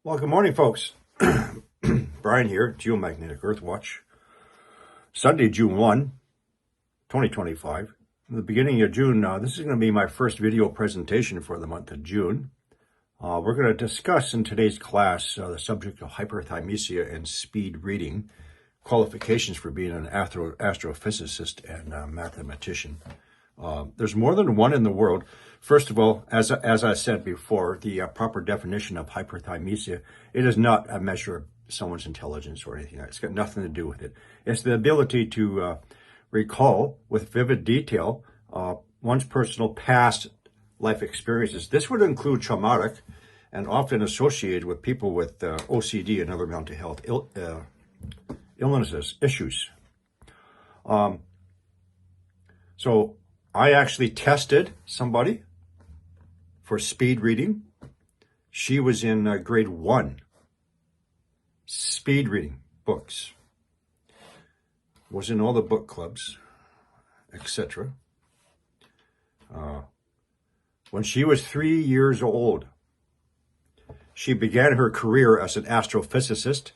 Well, good morning, folks. Brian here, Geomagnetic Earthwatch. Sunday, June 1, 2025. In the beginning of June, this is going to be my first video presentation for the month of June. We're going to discuss in today's class the subject of hyperthymesia and speed reading, qualifications for being an astrophysicist and mathematician. There's more than one in the world. First of all, as I said before, the proper definition of hyperthymesia, it is not a measure of someone's intelligence or anything. It's got nothing to do with it. It's the ability to recall with vivid detail one's personal past life experiences. This would include traumatic and often associated with people with OCD and other mental health illnesses, issues. So I actually tested somebody for speed reading. She was in grade 1. Speed reading books. Was in all the book clubs, etc. When she was 3 years old, she began her career as an astrophysicist.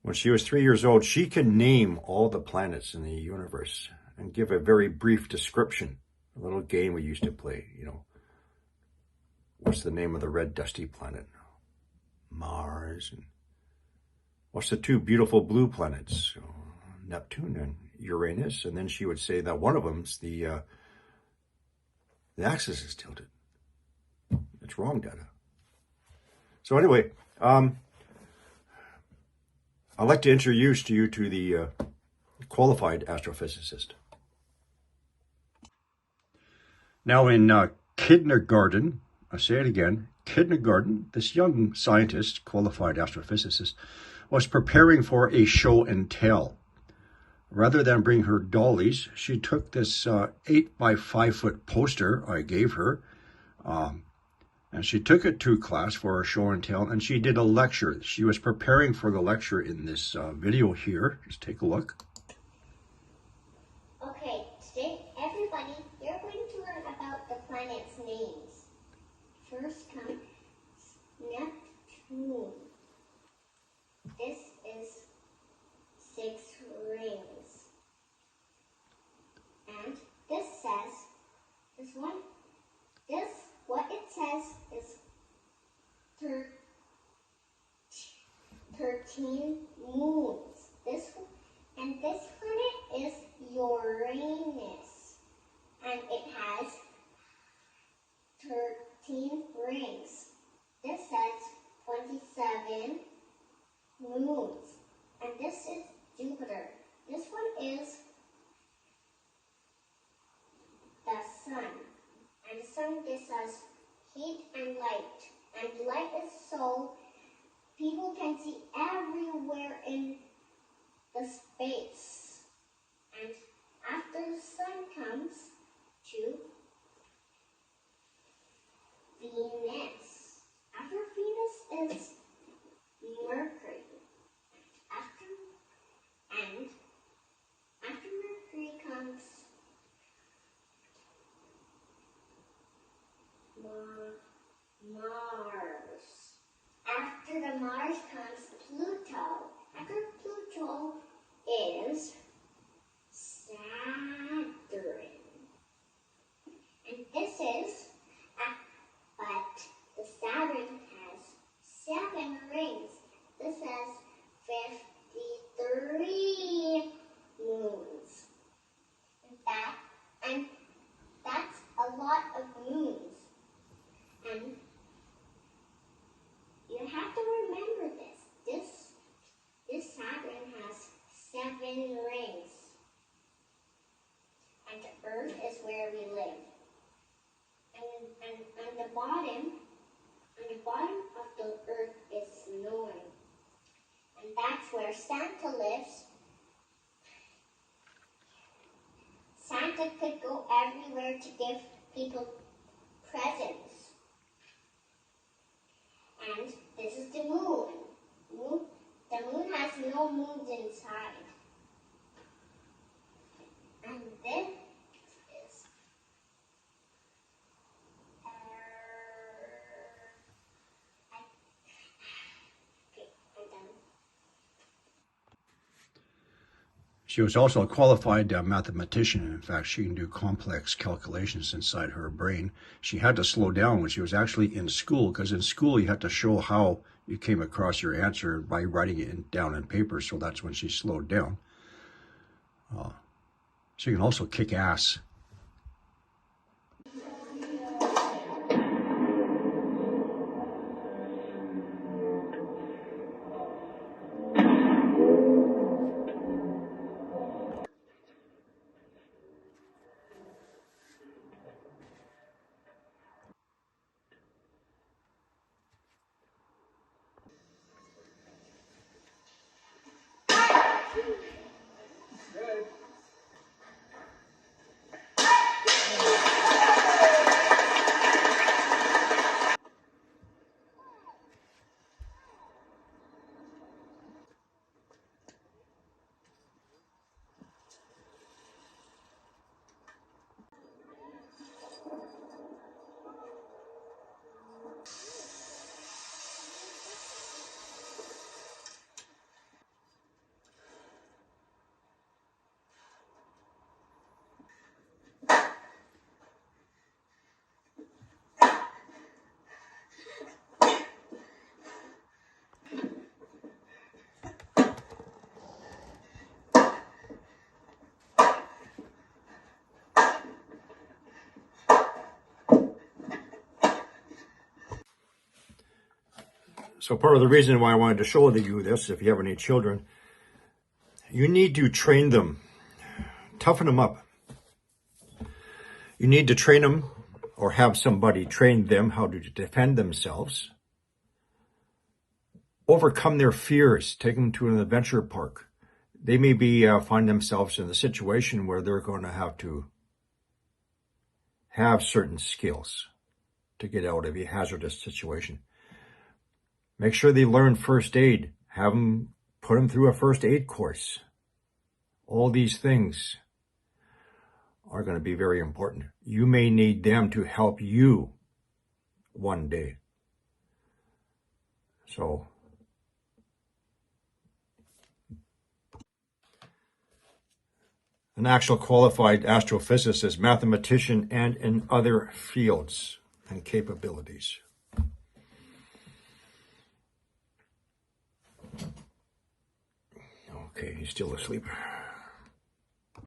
When she was 3 years old, she could name all the planets in the universe and give a very brief description. A little game we used to play, what's the name of the red dusty planet? Mars. And what's the two beautiful blue planets? Neptune and Uranus. And then she would say that one of them's the axis is tilted. It's wrong, Dada. So anyway, I'd like to introduce you to the qualified astrophysicist. Now in kindergarten, I say it again, kindergarten, this young scientist, qualified astrophysicist, was preparing for a show and tell. Rather than bring her dollies, she took this 8 by 5 foot poster I gave her, and she took it to class for a show and tell, and she did a lecture. She was preparing for the lecture in this video here. Just take a look. Okay, today, everybody, you're going to learn about the planets' names. First comes Neptune. This is 6 rings. And this says, what it says is 13 moons. This planet is Uranus, and it has 13 rings. This says 27 moons, and this is Jupiter. This one is the sun, and the sun gives us heat and light, and light is so people can see everywhere in the space. And after the sun comes to Venus. After Venus is Mercury. After Mercury comes Mars. After the Mars comes Pluto. After Pluto is Saturn. And this is, but the Saturn has 7 rings. This has 53 moons. And that's a lot of moons. And you have to remember this. This Saturn has 7 rings. And the Earth is where we live. And on the bottom of the Earth is snowing. And that's where Santa lives. Santa could go everywhere to give people presents. And this is the moon. The moon has no moons inside. And this is She was also a qualified mathematician. In fact, she can do complex calculations inside her brain. She had to slow down when she was actually in school, because in school you had to show how you came across your answer by writing it down in paper, so that's when she slowed down. She can also kick ass. So part of the reason why I wanted to show you this, if you have any children, you need to train them, toughen them up. You need to train them or have somebody train them how to defend themselves, overcome their fears, take them to an adventure park. They may find themselves in a situation where they're going to have certain skills to get out of a hazardous situation. Make sure they learn first aid. Put them through a first aid course. All these things are going to be very important. You may need them to help you one day. So, an actual qualified astrophysicist, mathematician, and in other fields and capabilities. Okay, he's still asleep.